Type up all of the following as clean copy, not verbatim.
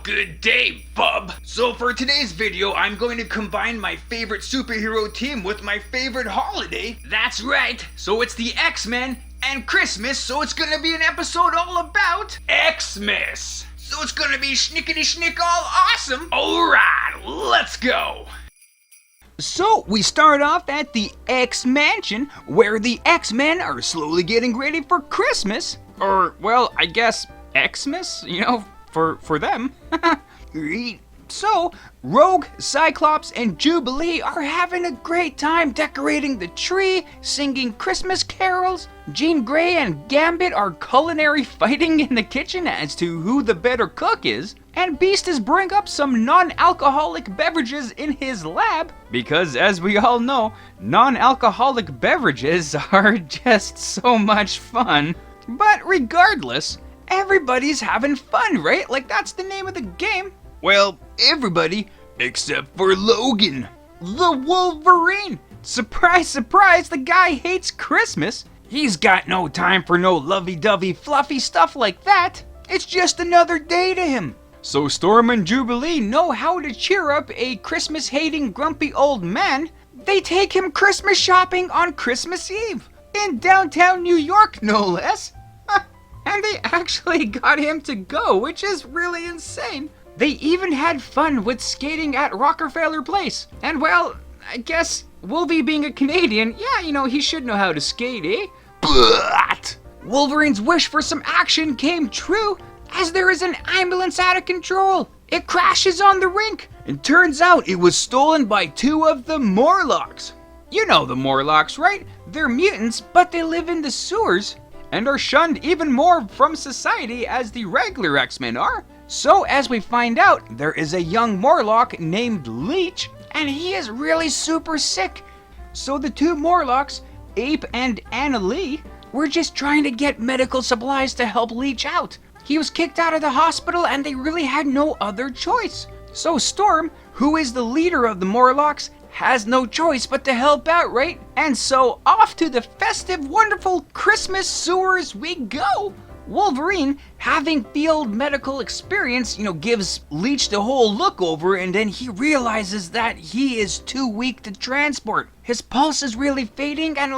good day, bub. So for today's video, I'm going to combine my favorite superhero team with my favorite holiday. That's right. So it's the X-Men and Christmas, so it's gonna be an episode all about Xmas. So it's gonna be schnickety schnick all awesome. Alright, let's go. So we start off at the X Mansion, where the X-Men are slowly getting ready for Christmas. Or, well, I guess Xmas, for them. So, Rogue, Cyclops, and Jubilee are having a great time decorating the tree, singing Christmas carols. Jean Grey and Gambit are culinary fighting in the kitchen as to who the better cook is. And Beast is brewing up some non-alcoholic beverages in his lab, because as we all know, non-alcoholic beverages are just so much fun. But regardless, everybody's having fun, right? Like, that's the name of the game. Well, everybody except for Logan, the Wolverine. Surprise, surprise, the guy hates Christmas. He's got no time for no lovey-dovey fluffy stuff like that. It's just another day to him. So Storm and Jubilee know how to cheer up a Christmas-hating grumpy old man. They take him Christmas shopping on Christmas Eve in downtown New York, no less. And they actually got him to go, which is really insane. They even had fun with skating at Rockefeller Place. And well, I guess Wolvie being a Canadian, he should know how to skate, eh? But Wolverine's wish for some action came true, as there is an ambulance out of control. It crashes on the rink, and turns out it was stolen by two of the Morlocks. You know the Morlocks, right? They're mutants, but they live in the sewers, and are shunned even more from society as the regular X-Men are. So as we find out, there is a young Morlock named Leech, and he is really super sick. So the two Morlocks, Ape and Anna Lee, were just trying to get medical supplies to help Leech out. He was kicked out of the hospital and they really had no other choice. So Storm, who is the leader of the Morlocks, has no choice but to help out, right? And so off to the festive, wonderful Christmas sewers we go. Wolverine, having field medical experience, gives Leech the whole look over, and then he realizes that he is too weak to transport. His pulse is really fading, and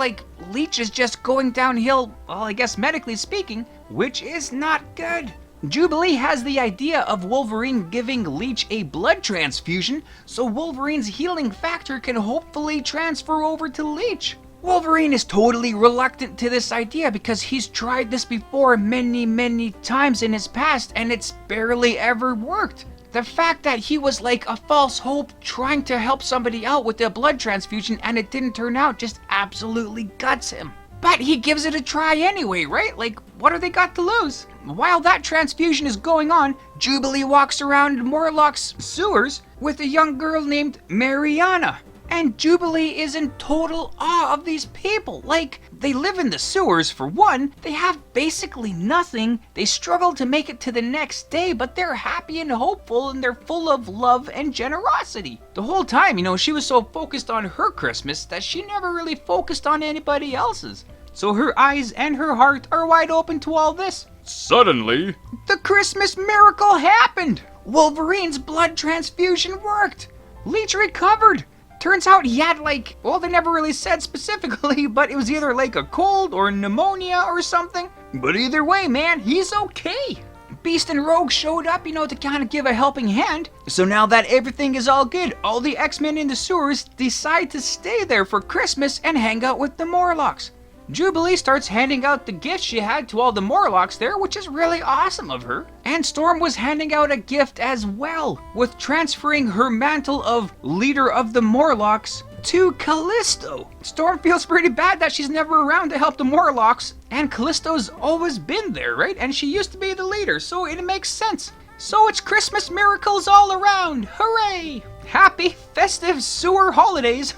Leech is just going downhill, well, I guess medically speaking, which is not good. Jubilee has the idea of Wolverine giving Leech a blood transfusion, so Wolverine's healing factor can hopefully transfer over to Leech. Wolverine is totally reluctant to this idea because he's tried this before many times in his past and it's barely ever worked. The fact that he was like a false hope trying to help somebody out with a blood transfusion and it didn't turn out just absolutely guts him. But he gives it a try anyway, right? What have they got to lose? While that transfusion is going on, Jubilee walks around Morlock's sewers with a young girl named Mariana. And Jubilee is in total awe of these people. They live in the sewers for one, they have basically nothing, they struggle to make it to the next day, but they're happy and hopeful and they're full of love and generosity. The whole time, she was so focused on her Christmas that she never really focused on anybody else's. So her eyes and her heart are wide open to all this. Suddenly, the Christmas miracle happened! Wolverine's blood transfusion worked! Leech recovered! Turns out he had they never really said specifically, but it was either a cold or pneumonia or something. But either way, man, he's okay. Beast and Rogue showed up, to kind of give a helping hand. So now that everything is all good, all the X-Men in the sewers decide to stay there for Christmas and hang out with the Morlocks. Jubilee starts handing out the gifts she had to all the Morlocks there, which is really awesome of her. And Storm was handing out a gift as well, with transferring her mantle of leader of the Morlocks to Callisto. Storm feels pretty bad that she's never around to help the Morlocks, and Callisto's always been there, right? And she used to be the leader, so it makes sense. So it's Christmas miracles all around, hooray! Happy festive sewer holidays!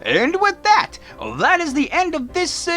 And with that, that is the end of this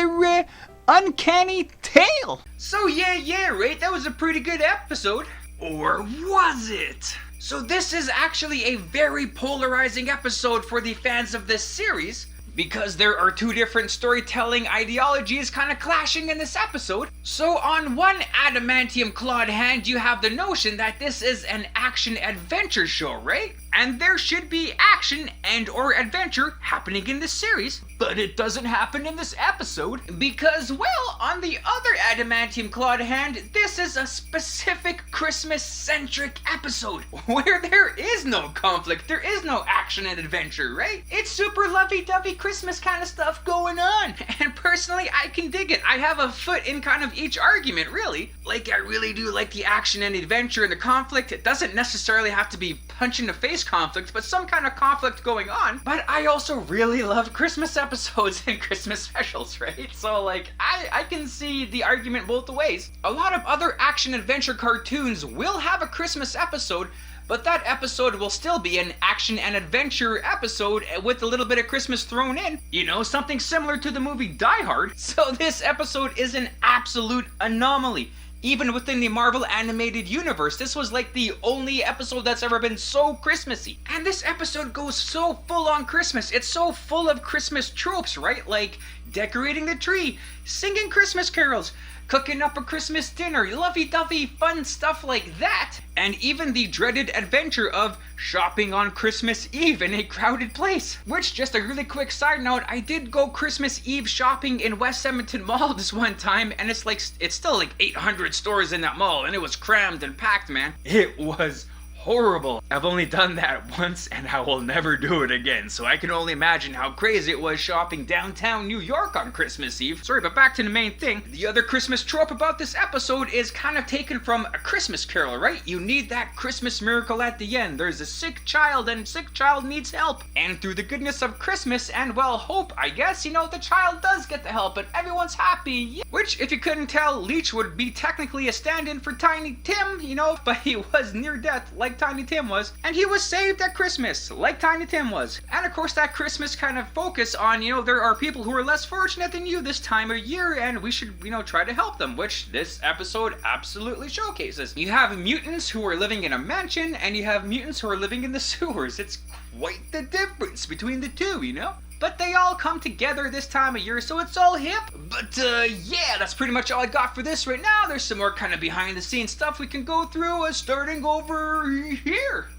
Uncanny Tale. So yeah, right, that was a pretty good episode. Or was it? So this is actually a very polarizing episode for the fans of this series, because there are two different storytelling ideologies kind of clashing in this episode. So on one adamantium clawed hand, you have the notion that this is an action-adventure show, right? And there should be action and or adventure happening in this series, but it doesn't happen in this episode because, well, on the other adamantium clawed hand, this is a specific Christmas-centric episode where there is no conflict, there is no action and adventure, right? It's super lovey-dovey Christmas kind of stuff going on, and personally, I can dig it. I have a foot in kind of each argument, really. Like, I really do like the action and adventure and the conflict. It doesn't necessarily have to be punch in the face conflict, but some kind of conflict going on. But I also really love Christmas episodes and Christmas specials, right? So like, I can see the argument both ways. A lot of other action adventure cartoons will have a Christmas episode, but that episode will still be an action and adventure episode with a little bit of Christmas thrown in. You know, something similar to the movie Die Hard. So this episode is an absolute anomaly. Even within the Marvel animated universe, this was like the only episode that's ever been so Christmassy. And this episode goes so full on Christmas. It's so full of Christmas tropes, right? Like decorating the tree, singing Christmas carols, cooking up a Christmas dinner, lovey-dovey fun stuff like that. And even the dreaded adventure of shopping on Christmas Eve in a crowded place. Which, just a really quick side note, I did go Christmas Eve shopping in West Edmonton Mall this one time, and it's still like 800 stores in that mall, and it was crammed and packed, man. It was horrible. I've only done that once and I will never do it again, so I can only imagine how crazy it was shopping downtown New York on Christmas Eve. Sorry, but back to the main thing. The other Christmas trope about this episode is kind of taken from A Christmas Carol, right? You need that Christmas miracle at the end. There's a sick child and sick child needs help. And through the goodness of Christmas and, well, hope, I guess, you know, the child does get the help and everyone's happy. Yeah. Which, if you couldn't tell, Leech would be technically a stand-in for Tiny Tim, you know, but he was near death like Tiny Tim was, and he was saved at Christmas, like Tiny Tim was. And of course that Christmas kind of focus on, you know, there are people who are less fortunate than you this time of year, and we should, you know, try to help them, which this episode absolutely showcases. You have mutants who are living in a mansion, and you have mutants who are living in the sewers. It's quite the difference between the two, you know? But they all come together this time of year, so it's all hip. But yeah, that's pretty much all I got for this right now. There's some more kind of behind the scenes stuff we can go through, starting over here.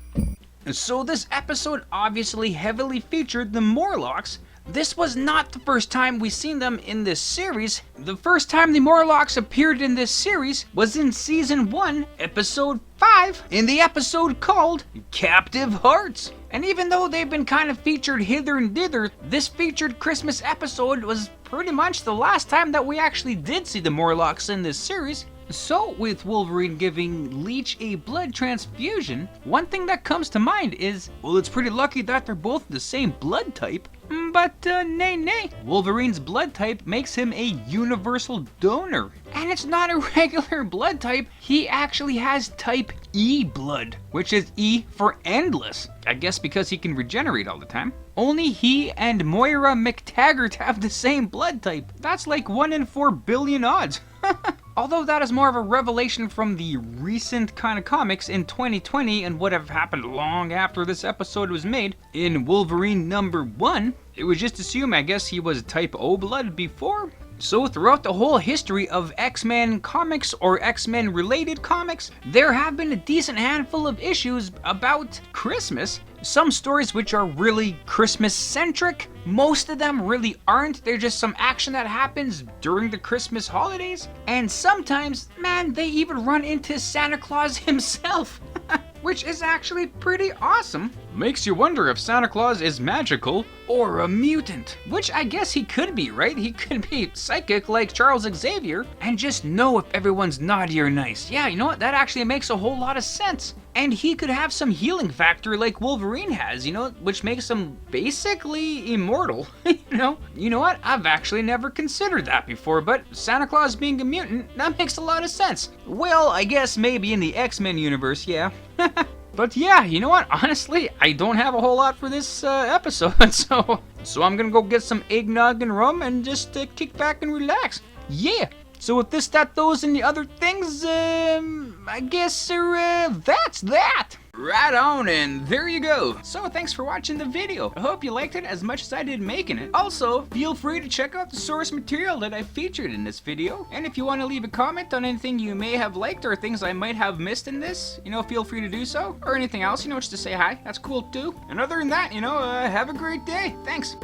And so this episode obviously heavily featured the Morlocks. This was not the first time we've seen them in this series. The first time the Morlocks appeared in this series was in Season 1, Episode 5, in the episode called Captive Hearts. And even though they've been kind of featured hither and thither, this featured Christmas episode was pretty much the last time that we actually did see the Morlocks in this series. So, with Wolverine giving Leech a blood transfusion, one thing that comes to mind is, well, it's pretty lucky that they're both the same blood type. But nay. Wolverine's blood type makes him a universal donor. And it's not a regular blood type, he actually has type E blood, which is E for endless. I guess because he can regenerate all the time. Only he and Moira McTaggart have the same blood type. That's like 1 in 4 billion odds. Although that is more of a revelation from the recent kind of comics in 2020 and would have happened long after this episode was made. In Wolverine #1, it was just assumed, I guess, he was type O blood before. So throughout the whole history of X-Men comics or X-Men related comics, there have been a decent handful of issues about Christmas. Some stories which are really Christmas centric, most of them really aren't. They're just some action that happens during the Christmas holidays. And sometimes, man, they even run into Santa Claus himself. Which is actually pretty awesome. Makes you wonder if Santa Claus is magical or a mutant. Which I guess he could be, right? He could be psychic like Charles Xavier and just know if everyone's naughty or nice. Yeah, you know what? That actually makes a whole lot of sense. And he could have some healing factor like Wolverine has, you know, which makes him basically immortal. You know what? I've actually never considered that before, but Santa Claus being a mutant, that makes a lot of sense. Well, I guess maybe in the X-Men universe, yeah. But yeah, you know what? Honestly, I don't have a whole lot for this episode, so I'm gonna go get some eggnog and rum and just kick back and relax. Yeah. So with this, that, those, and the other things, I guess that's that. Right on, and there you go. So thanks for watching the video. I hope you liked it as much as I did making it. Also, feel free to check out the source material that I featured in this video. And if you want to leave a comment on anything you may have liked or things I might have missed in this, feel free to do so. Or anything else, just to say hi. That's cool too. And other than that, have a great day. Thanks.